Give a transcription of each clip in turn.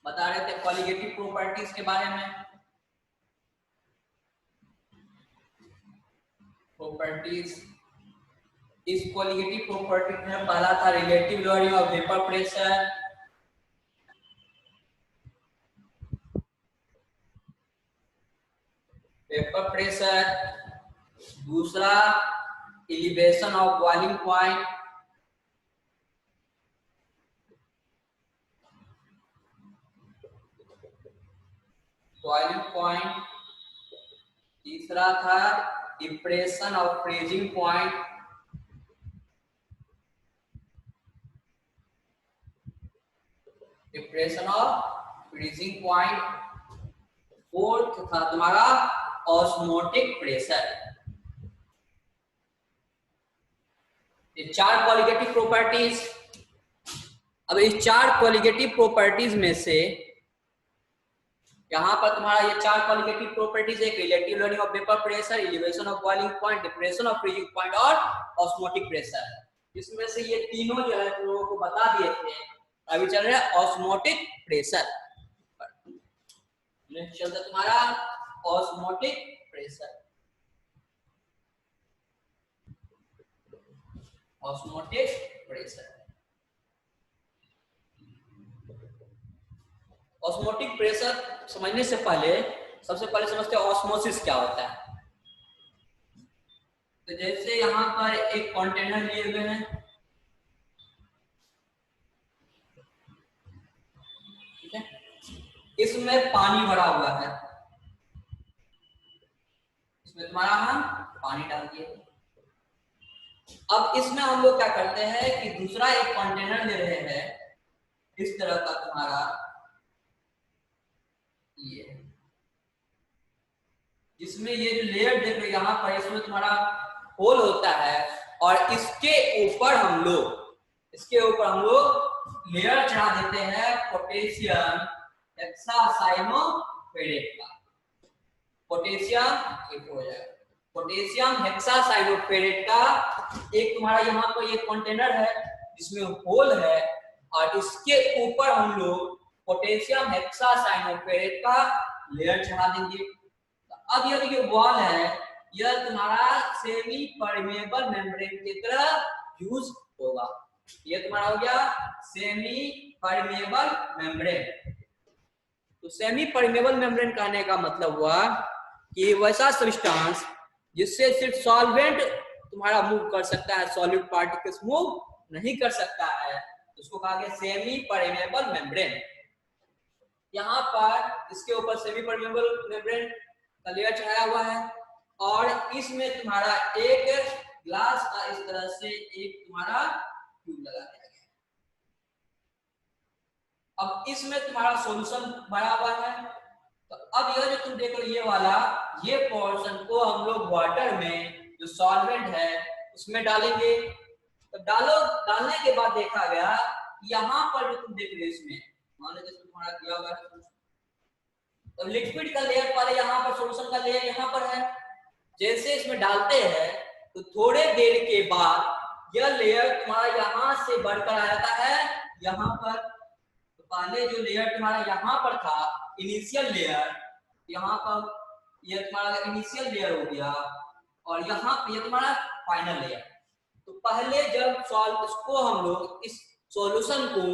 बता रहे थे कॉलिगेटिव प्रॉपर्टीज के बारे में। प्रॉपर्टीज, इस कॉलिगेटिव प्रॉपर्टी में पहला था relative lowering of vapour pressure, vapour pressure, दूसरा elevation of boiling point, boiling point, तीसरा था depression of freezing point, depression of freezing point, fourth था तुम्हारा ऑस्मोटिक प्रेशर। ये चार क्वालिटेटिव प्रॉपर्टीज। अब इस चार क्वालिटेटिव प्रॉपर्टीज में से यहाँ पर तुम्हारा ये चार क्वालिटेटिव प्रॉपर्टीज है, relative lowering of vapour pressure, elevation of boiling point, depression of freezing point और ऑस्मोटिक प्रेशर। इसमें से ये तीनों जो है तुम लोगों को बता दिए थे। अभी चल रहा है ऑस्मोटिक प्रेशर। नेक्स्ट चलता है तुम्हारा osmotic pressure. Osmotic pressure, osmotic pressure समझने से पहले सबसे पहले समझते हैं ऑस्मोसिस क्या होता है। तो जैसे यहाँ पर एक कंटेनर लिए हुए हैं, ठीक है, इसमें पानी भरा हुआ है, इसमें तुम्हारा हम पानी डाल दिए। अब इसमें हम लोग क्या करते हैं कि दूसरा एक कंटेनर ले रहे हैं, इस तरह का तुम्हारा ये, जिसमें ये जो लेयर देख रहे हो यहाँ पर, इसमें तुम्हारा होल होता है और इसके ऊपर हम लोग लेयर चढ़ा देते हैं पोटेशियम हेक्सासाइनोफेरेट का। पोटेशियम हेक्सासाइनोफेरेट का एक तुम्हारा यहाँ पर ये कंटेनर है जिसमें होल है और इसके ऊपर हम लोग पोटेशियम हेक्सासाइनोफेरेट का लेयर चढ़ा देंगे। अब यह जो वॉल है यह तुम्हारा सेमी परमेबल मेम्ब्रेन की तरह यूज होगा। ये तुम्हारा हो गया सेमी परमेबल मेम्ब्रेन। तो सेमी परमेबल मेम्ब्रेन कहने का मतलब हुआ कि वैसा सब्सटेंस जिससे सिर्फ सॉल्वेंट तुम्हारा मूव कर सकता है, सॉलिड पार्टिकल्स मूव नहीं कर सकता है, उसको कहा गया सेमी परमेबल मेम्ब्रेन। यहाँ पर इसके ऊपर सेमी परमेबल मेम्ब्रेन का लेयर चढ़ाया हुआ है और इसमें तुम्हारा एक ग्लास का इस तरह से एक तुम्हारा ट्यूब लगा दिया गया। अब इसमें तुम्हारा सॉल्यूशन भरा हुआ है। तो अब यह जो तुम देख रहे हो ये वाला, ये पोर्शन को हम लोग वाटर में जो सॉल्वेंट है उसमें डालेंगे। तो डालने के बाद देखा गया यहाँ पर जो तुम देख रहे हो इसमें मान लीजिए तुम्हारा दिया हुआ है, तो लिक्विड का लेयर पहले यहाँ पर, सॉल्यूशन का लेयर यहाँ पर है। जैसे इसमें डालते हैं तो थोड़े देर के बाद यह लेयर तुम्हारा यहाँ से बढ़कर आ जाता है यहाँ पर। तो पहले जो लेयर तुम्हारा यहाँ पर था इनिशियल लेयर, यहाँ पर यह तुम्हारा इनिशियल लेयर हो गया और यहाँ पे तुम्हारा फाइनल लेयर। तो पहले जब इसको हम लोग इस सॉल्यूशन को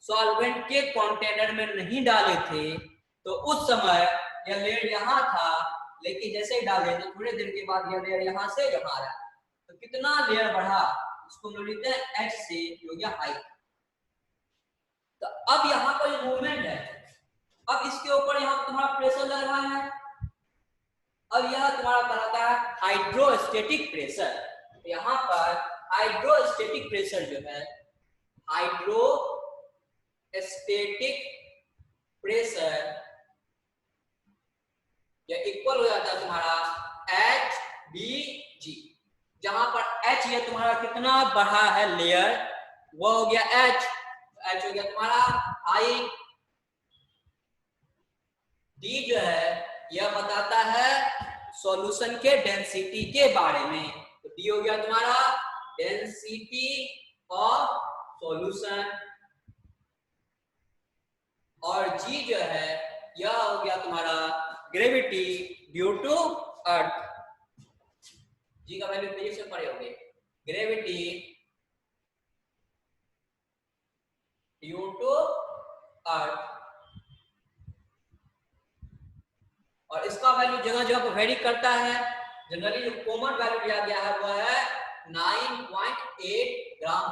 सॉल्वेंट के कंटेनर में नहीं डाले थे तो उस समय यह लेयर यहाँ था, लेकिन जैसे ही डाले तो थोड़ी देर के बाद यह लेयर यहाँ से यहाँ आ रहा है। तो कितना लेयर बढ़ा, उसको हम लोग लिखते हैं H से, हो गया हाइट। तो अब यहाँ पर जो मूवमेंट है, अब इसके ऊपर यहाँ तुम्हारा प्रेशर लग रहा है। अब यह तुम्हारा कहलाता है हाइड्रोस्टेटिक प्रेशर। यहाँ पर हाइड्रोस्टेटिक प्रेशर जो है, हाइड्रोस्टेटिक प्रेशर यह इक्वल हो जाता है तुम्हारा HBG, जहां पर H ये तुम्हारा कितना बढ़ा है लेयर, वो हो गया H हो गया तुम्हारा हाइट। D जो है यह बताता है सॉल्यूशन के डेंसिटी के बारे में। तो D हो गया तुम्हारा डेंसिटी ऑफ सॉल्यूशन और और जी जो है यह हो गया तुम्हारा ग्रेविटी ड्यू टू अर्थ। जी का वैल्यू पेज से पढ़े होंगे, ग्रेविटी ड्यू टू अर्थ। और इसका वैल्यू जगह जगह पर वेरी करता है। जनरली जो कॉमन वैल्यू लिया गया है वह है 9.8 ग्राम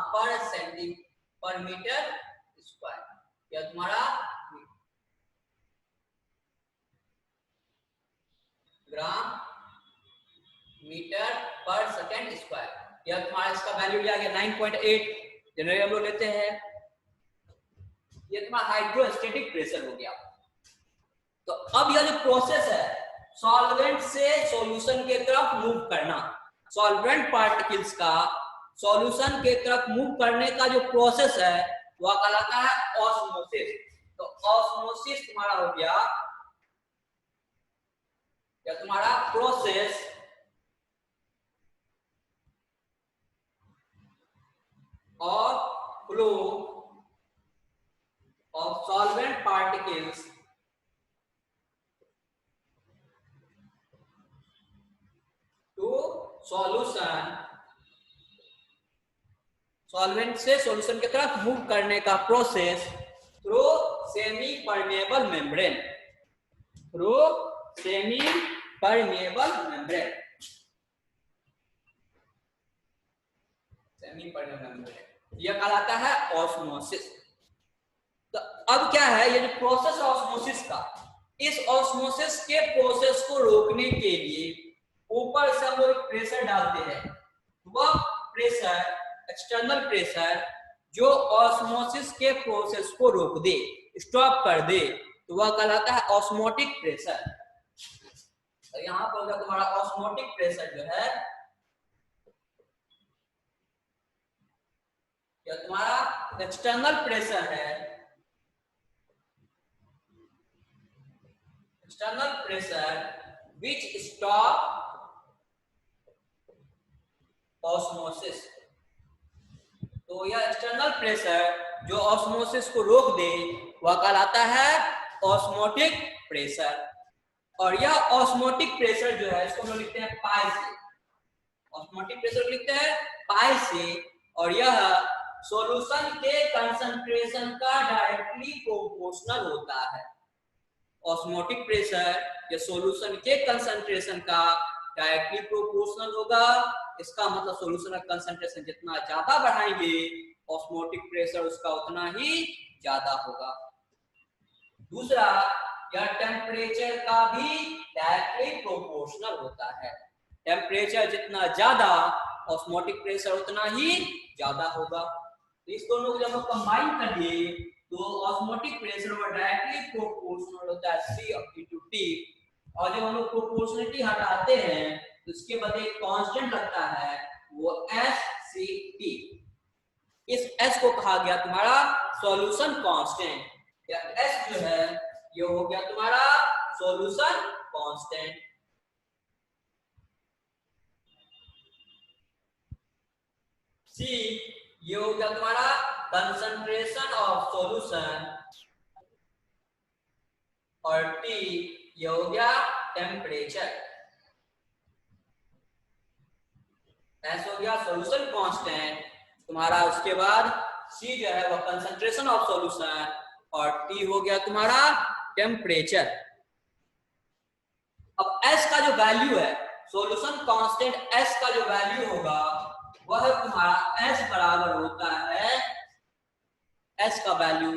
पर मीटर स्क्वायर। यह तुम्हारा gram metre per second square. यह तुम्हारा इसका वैल्यू लिया गया 9.8, जनरली हम लोग लेते हैं। ये तुम्हारा हाइड्रोस्टेटिक प्रेशर हो गया। तो अब यह जो प्रोसेस है सॉल्वेंट से सॉल्यूशन के तरफ मूव करना, सॉल्वेंट पार्टिकल्स का सॉल्यूशन के तरफ मूव करने का जो प्रोसेस है वह कहलाता है ऑस्मोसिस। तो ऑस्मोसिस तुम्हारा हो गया या तुम्हारा process of flow of solvent particles to solution, solvent से सॉल्यूशन की तरफ मूव करने का process through semi permeable membrane, through semi permeable membrane, semi permeable membrane, यह कहलाता है ऑस्मोसिस। तो अब क्या है ये जो प्रोसेस है ऑस्मोसिस का, इस ऑस्मोसिस के प्रोसेस को रोकने के लिए ऊपर से हम लोग प्रेशर डालते हैं। वह प्रेशर एक्सटर्नल प्रेशर जो ऑस्मोसिस के प्रोसेस को रोक दे, स्टॉप कर दे, तो वह कहलाता है ऑस्मोटिक प्रेशर। तो यहां पर तुम्हारा ऑस्मोटिक प्रेशर जो है या तुम्हारा एक्सटर्नल प्रेशर है, external pressure which stop osmosis. तो यह एक्सटर्नल प्रेशर जो ऑस्मोसिस को रोक दे वह कहलाता है ऑस्मोटिक प्रेशर। और यह ऑस्मोटिक प्रेशर जो है इसको हम लिखते हैं पाई से, ऑस्मोटिक प्रेशर लिखते हैं पाई से। और यह सॉल्यूशन के कंसंट्रेशन का डायरेक्टली प्रोपोर्शनल होता है। ऑस्मोटिक प्रेशर या सॉल्यूशन के कंसंट्रेशन का डायरेक्टली प्रोपोर्शनल होगा। इसका मतलब सॉल्यूशन का कंसंट्रेशन जितना ज्यादा बढ़ाएंगे ऑस्मोटिक प्रेशर उसका उतना ही ज्यादा होगा। दूसरा, यह टेम्परेचर का भी डायरेक्टली प्रोपोर्शनल होता है। टेम्परेचर जितना ज्यादा ऑस्मोटिक प्रेशर उतना ही ज्यादा होगा। तो इस दोनों को जब हम कंबाइन कर दिए तो ऑस्मोटिक प्रेशर और डायरेक्टली प्रोपोर्शनल होता है C/T। और जब हम लोग प्रोपोर्शनलिटी हटाते हैं तो उसके बाद एक कांस्टेंट लगता है वो SCT। इस S को कहा गया तुम्हारा सॉल्यूशन कांस्टेंट, या S जो है ये हो गया तुम्हारा सॉल्यूशन कांस्टेंट। C ये हो गया तुम्हारा कंसंट्रेशन ऑफ सॉल्यूशन, और T ये हो गया टेम्परेचर। S हो गया सॉल्यूशन कांस्टेंट तुम्हारा, उसके बाद C जो है वो कंसंट्रेशन ऑफ सॉल्यूशन, और T हो गया तुम्हारा टेम्परेचर। अब S का जो वैल्यू है सॉल्यूशन कांस्टेंट S का जो वैल्यू होगा वह तुम्हारा S बराबर होता है, S का वैल्यू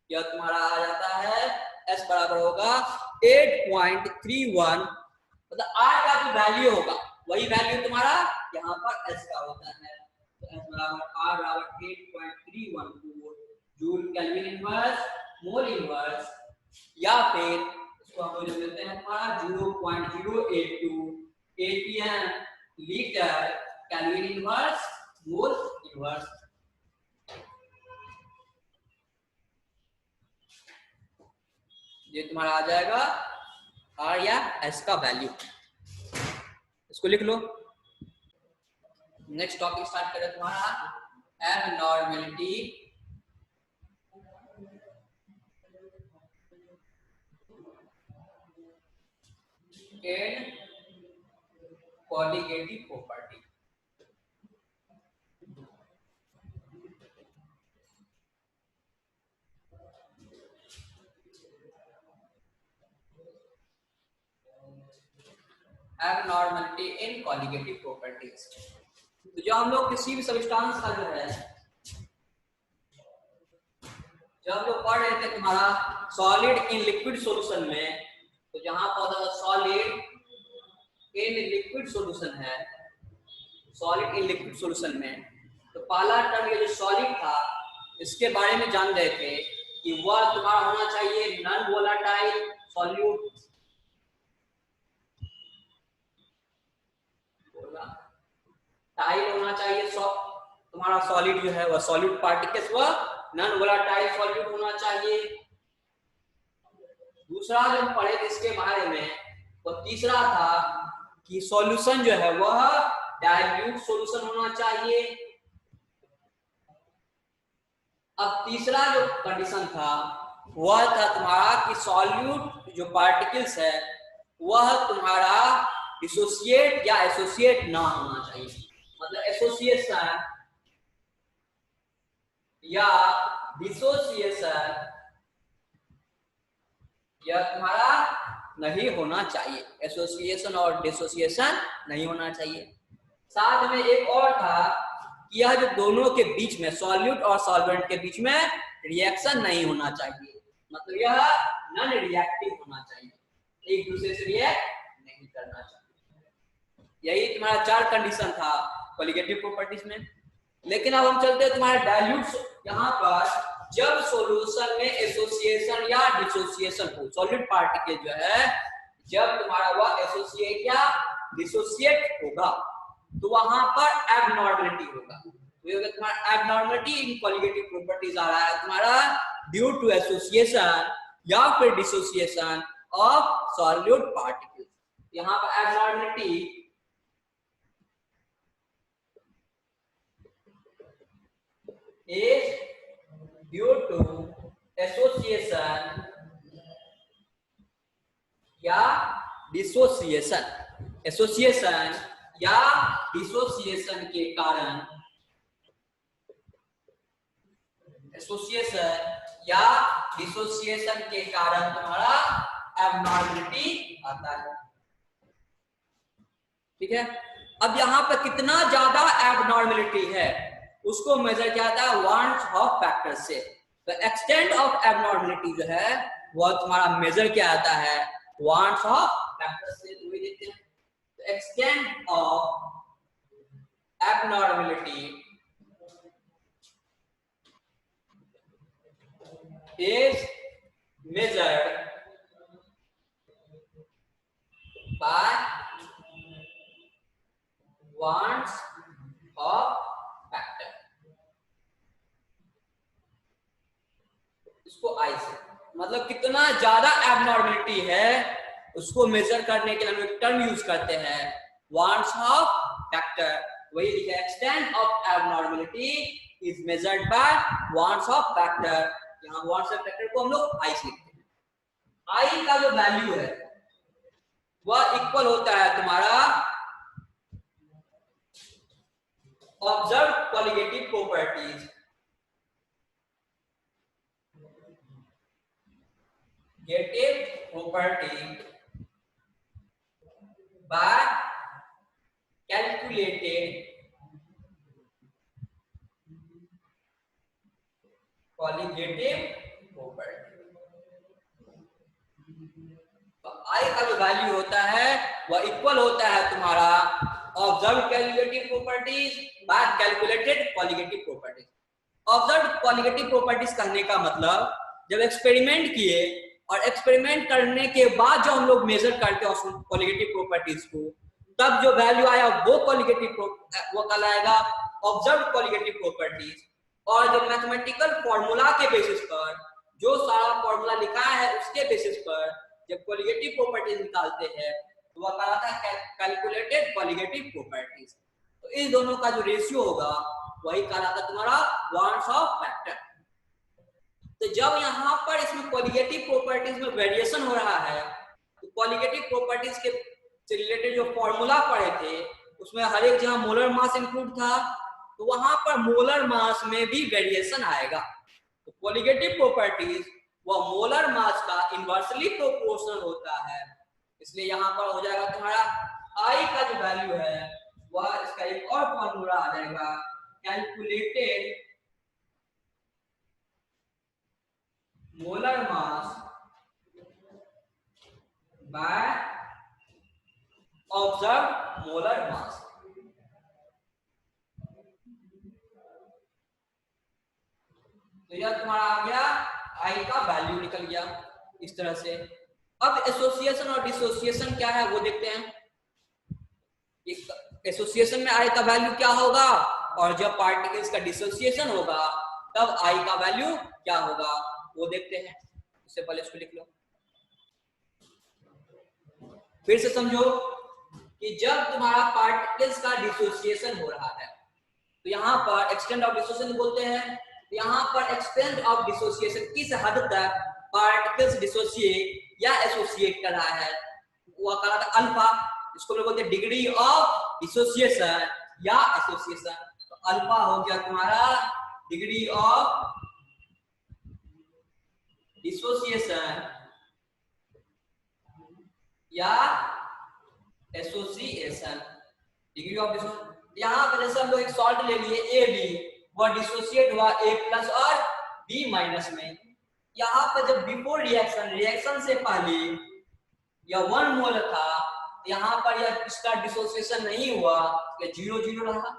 यह तुम्हारा आ जाता है S बराबर होगा 8.31, मतलब R का जो वैल्यू होगा वही वैल्यू तुम्हारा यहाँ पर S का होता है। तो S बराबर R बराबर 8.314 joule kelvin inverse mole inverse, या फिर इसको हम लोग लेते हैं तुम्हारा 0.082 atm litre kelvin inverse mole inverse. ये तुम्हारा आ जाएगा R या S का वैल्यू, इसको लिख लो। नेक्स्ट टॉपिक स्टार्ट करें तुम्हारा एबनॉर्मलिटी इन कॉलिगेटिव प्रॉपर्टी। एबनॉर्मलिटी इन कॉलिगेटिव प्रॉपर्टीज। तो जो हम लोग किसी भी सब्सटेंस का जो है, जब हम लोग पढ़ रहे थे तुम्हारा सॉलिड इन लिक्विड सॉल्यूशन में, तो जहां पर होता था सॉलिड इन लिक्विड सॉल्यूशन है, सॉलिड इन लिक्विड सॉल्यूशन में, तो पहला टर्म ये जो सॉलिड था इसके बारे में जान रहे थे कि वह तुम्हारा होना चाहिए नॉन वोलेटाइल सॉल्यूट, टाइल होना चाहिए, तुम्हारा सॉलिड जो है वह सॉलिड पार्टिकल्स वह नॉन वोलेटाइल सॉल्यूट होना चाहिए। दूसरा जो हम पढ़े थे इसके बारे में, तो तीसरा था कि सॉल्यूशन जो है वह डाइल्यूट सॉल्यूशन होना चाहिए। अब तीसरा जो कंडीशन था वह था तुम्हारा कि सॉल्यूट जो पार्टिकल्स है वह तुम्हारा डिसोसिएट या एसोसिएट ना होना चाहिए, मतलब एसोसिएशन या डिसोसिएशन यह तुम्हारा नहीं होना चाहिए, एसोसिएशन और डिसोसिएशन नहीं होना चाहिए। साथ में एक और था कि यह जो दोनों के बीच में सॉल्यूट और सॉल्वेंट के बीच में रिएक्शन नहीं होना चाहिए, मतलब यह नॉन रिएक्टिव होना चाहिए, एक दूसरे से रिएक्ट नहीं करना चाहिए। यही तुम्हारा चार कंडीशन था कॉलिगेटिव प्रॉपर्टीज में। लेकिन अब हम चलते हैं तुम्हारे डाइल्यूट, यहाँ पर जब सॉल्यूशन में एसोसिएशन या डिसोसिएशन हो, सॉलिड पार्टिकल जो है जब तुम्हारा वह एसोसिएट या डिसोसिएट होगा तो वहां पर एबनॉर्मलिटी होगा। तो तुम्हारा एबनॉर्मलिटी इन कॉलिगेटिव प्रॉपर्टीज आ रहा है तुम्हारा ड्यू टू एसोसिएशन या फिर डिसोसिएशन ऑफ सॉलिड पार्टिकल्स। यहाँ पर abnormality is due to association या डिसोसिएशन, एसोसिएशन या डिसोसिएशन के कारण, एसोसिएशन या डिसोसिएशन के कारण तुम्हारा एबनॉर्मलिटी आता है। ठीक है, अब यहाँ पर कितना ज्यादा एबनॉर्मलिटी है उसको मेजर किया जाता है वांस ऑफ फैक्टर से। तो एक्सटेंट ऑफ एबनॉर्मलिटी जो है वह तुम्हारा मेजर किया जाता है वांस ऑफ फैक्टर से। तो देखते हैं, तो extent of abnormality is measured by वांस ऑफ फैक्टर। इसको आई से मतलब कितना ज्यादा एबनॉर्मलिटी है उसको मेजर करने के लिए हम एक टर्म यूज करते हैं वांस ऑफ फैक्टर। वही लिखा है extent of abnormality is measured by वांस ऑफ फैक्टर। यहाँ वांस ऑफ फैक्टर को हम लोग आई से लिखते हैं। आई का जो वैल्यू है वह इक्वल होता है तुम्हारा ऑब्जर्व कॉलिगेटिव प्रॉपर्टीज गेटिव property by calculated colligative property. तो आई का जो वैल्यू होता है वह इक्वल होता है तुम्हारा observe calculative properties bye calculated colligative properties. Observe colligative properties कहने का मतलब जब एक्सपेरिमेंट किए और एक्सपेरिमेंट करने के बाद जो हम लोग मेजर करते हैं उस कॉलिगेटिव प्रॉपर्टीज को, तब जो वैल्यू आया वो कॉलिगेटिव वो कहलाएगा ऑब्जर्व कॉलिगेटिव प्रॉपर्टीज। और जो मैथमेटिकल फॉर्मूला के बेसिस पर जो सारा फॉर्मूला लिखा है उसके बेसिस पर जब कॉलिगेटिव प्रॉपर्टीज निकालते हैं तो वह कहलाता है कैलकुलेटेड कॉलिगेटिव प्रॉपर्टीज। तो इस दोनों का जो रेशियो होगा वही कहलाता है तुम्हारा वांस ऑफ फैक्टर। तो जब यहाँ पर इसमें कॉलिगेटिव प्रॉपर्टीज में वेरिएशन हो रहा है तो कॉलिगेटिव प्रॉपर्टीज के से रिलेटेड जो फॉर्मूला पढ़े थे उसमें हर एक जहां मोलर मास इंक्लूड था, तो वहां पर मोलर मास में भी वेरिएशन आएगा। तो कोलिगेटिव प्रॉपर्टीज वो मोलर मास का इनवर्सली प्रोपोर्शनल होता है, इसलिए यहाँ पर हो जाएगा तुम्हारा आई का जो वैल्यू है वह इसका एक और फॉर्मूला आ जाएगा, calculated molar mass by observe molar mass. तो यह तुम्हारा आ गया आई का वैल्यू निकल गया इस तरह से। अब एसोसिएशन और डिसोसिएशन क्या है वो देखते हैं। एसोसिएशन में आई का वैल्यू क्या होगा और जब पार्टिकल्स का डिसोसिएशन होगा तब आई का वैल्यू क्या होगा वो देखते हैं। इससे पहले इसको लिख लो, फिर से समझो कि जब तुम्हारा पार्टिकल्स का डिसोसिएशन हो रहा है तो यहाँ पर एक्सटेंट ऑफ डिसोसिएशन बोलते हैं। यहाँ पर एक्सटेंट ऑफ डिसोसिएशन किस हद तक पार्टिकल्स डिसोसिएट या एसोसिएट कर रहा है वो कहलाता है अल्फा। इसको लोग बोलते हैं डिग्री ऑफ डिसोसिएशन या एसोसिएशन। तो अल्फा हो गया तुम्हारा डिग्री ऑफ डिसोसिएशन या एसोसिएशन। डिग्री ऑफ डिसोसिएशन यहाँ पर जैसे हम लोग एक सॉल्ट ले लिए ए बी, वह डिसोसिएट हुआ ए प्लस और बी माइनस में। यहाँ पर जब बिफोर रिएक्शन से पहले यह 1 मोल था, यहाँ पर यह इसका डिसोसिएशन नहीं हुआ, यह 0 रहा।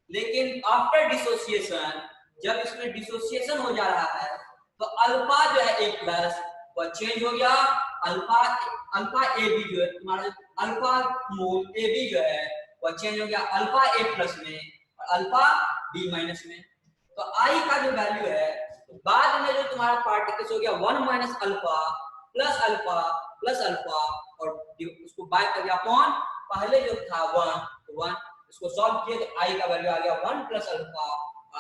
लेकिन आफ्टर डिसोसिएशन जब इसमें डिसोसिएशन हो जा रहा है तो अल्फा जो है ए प्लस वह चेंज हो गया अल्फा ए बी जो है तुम्हारा अल्फा मोल ए बी जो है वह चेंज हो गया अल्फा ए प्लस में और अल्फा बी माइनस में। तो आई का जो वैल्यू है तो बाद में जो तुम्हारा पार्टिकल्स हो गया 1 माइनस अल्फा प्लस अल्फा और उसको बाय कर दिया अपॉन पहले जो था 1, इसको सॉल्व किए तो आई का वैल्यू आ गया 1 प्लस अल्फा,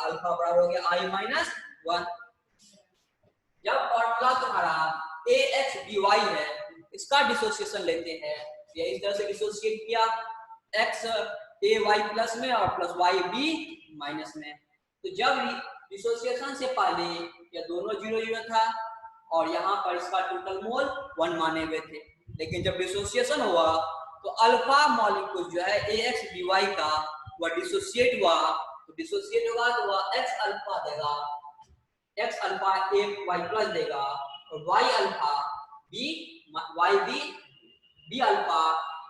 अल्फा बराबर हो गया आई माइनस 1। जब फॉर्मूला तुम्हारा ax by है इसका डिसोसिएशन लेते हैं, ये इस तरह से डिसोसिएट किया x a y प्लस में और प्लस y b माइनस में। तो जब डिसोसिएशन से पहले ये दोनों 0 था और यहाँ पर इसका टोटल मोल 1 माने हुए थे, लेकिन जब डिसोसिएशन हुआ तो अल्फा मॉलिक्यूल जो है ax by का वह डिसोसिएट हुआ, तो डिसोसिएट होगा तो वह x अल्फा देगा, x alpha a y plus देगा और y alpha b y b alpha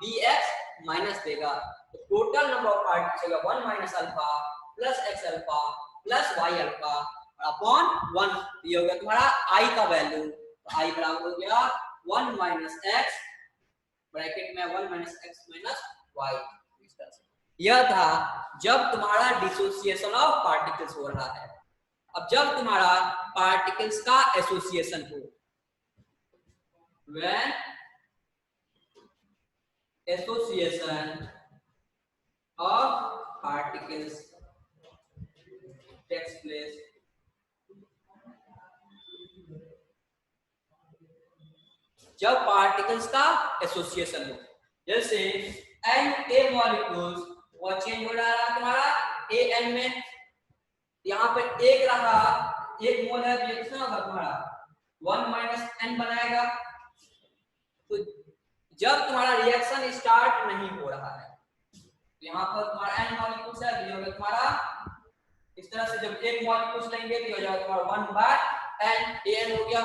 bx minus देगा। तो टोटल नंबर ऑफ पार्टिकल्स होगा 1 minus alpha plus x alpha plus y alpha upon 1। ये हो गया तुम्हारा i का वैल्यू। तो i बराबर हो गया 1 माइनस x ब्रैकेट में 1 माइनस x माइनस y। इस तरह से यह था जब तुम्हारा डिसोसिएशन ऑफ पार्टिकल्स हो रहा है। अब जब तुम्हारा पार्टिकल्स का एसोसिएशन हो, when association of particles takes place, जब पार्टिकल्स का एसोसिएशन हो, जैसे एन ए मॉलिक्यूल्स वो चेंज हो रहा है तुम्हारा ए एन में, यहाँ पर एक रहा एक मोल है तो ये कितना होगा तुम्हारा 1 माइनस एन बनाएगा। तो जब तुम्हारा रिएक्शन स्टार्ट नहीं हो रहा है तो यहाँ पर तुम्हारा एन मॉलिक्यूल्स है, ये होगा तुम्हारा इस तरह से जब एक मॉलिक्यूल्स लेंगे तो हो जाएगा तुम्हारा 1 बाय एन, एन हो गया।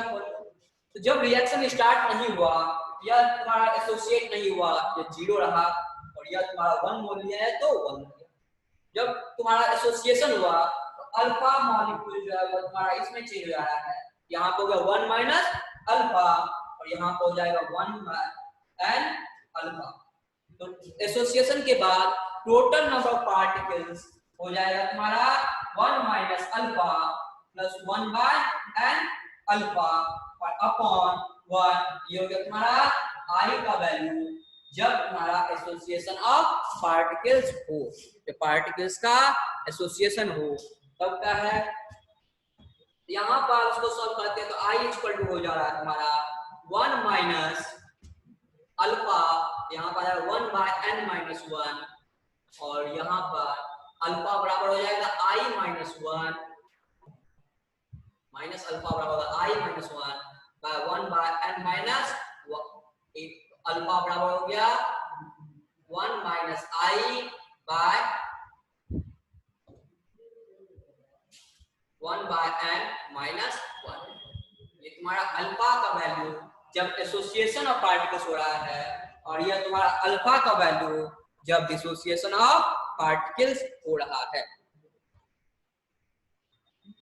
तो जब रिएक्शन स्टार्ट नहीं हुआ या तुम्हारा एसोसिएट नहीं हुआ, ये 0 रहा और यह तुम्हारा 1 मोल लिया है तो 1 हो गया। जब तुम्हारा एसोसिएशन हुआ तो अल्फा मॉलिक्यूल जो है वो तुम्हारा इसमें चेंज हो जा रहा है, यहाँ पे हो गया 1 माइनस अल्फा और यहाँ पे हो जाएगा 1 बाय एन अल्फा। तो एसोसिएशन के बाद टोटल नंबर ऑफ पार्टिकल्स हो जाएगा तुम्हारा 1 minus alpha plus 1 by n alpha और अपॉन 1। ये हो गया तुम्हारा आई का वैल्यू जब तुम्हारा एसोसिएशन ऑफ पार्टिकल्स हो, जब पार्टिकल्स का एसोसिएशन हो तब क्या है, यहाँ पर उसको सॉल्व करते हैं तो आई इक्वल टू हो जा रहा है तुम्हारा 1 माइनस अल्फा यहाँ पर 1/n-1 और यहाँ पर अल्फा बराबर हो जाएगा i-1 माइनस अल्फा बराबर होगा i-1 बाय 1/n-1 अल्फा बराबर हो गया 1 माइनस i बाय 1/n-1। ये तुम्हारा अल्फा का वैल्यू जब एसोसिएशन ऑफ पार्टिकल्स हो रहा है और यह तुम्हारा अल्फा का वैल्यू जब डिसोसिएशन ऑफ पार्टिकल्स हो रहा है।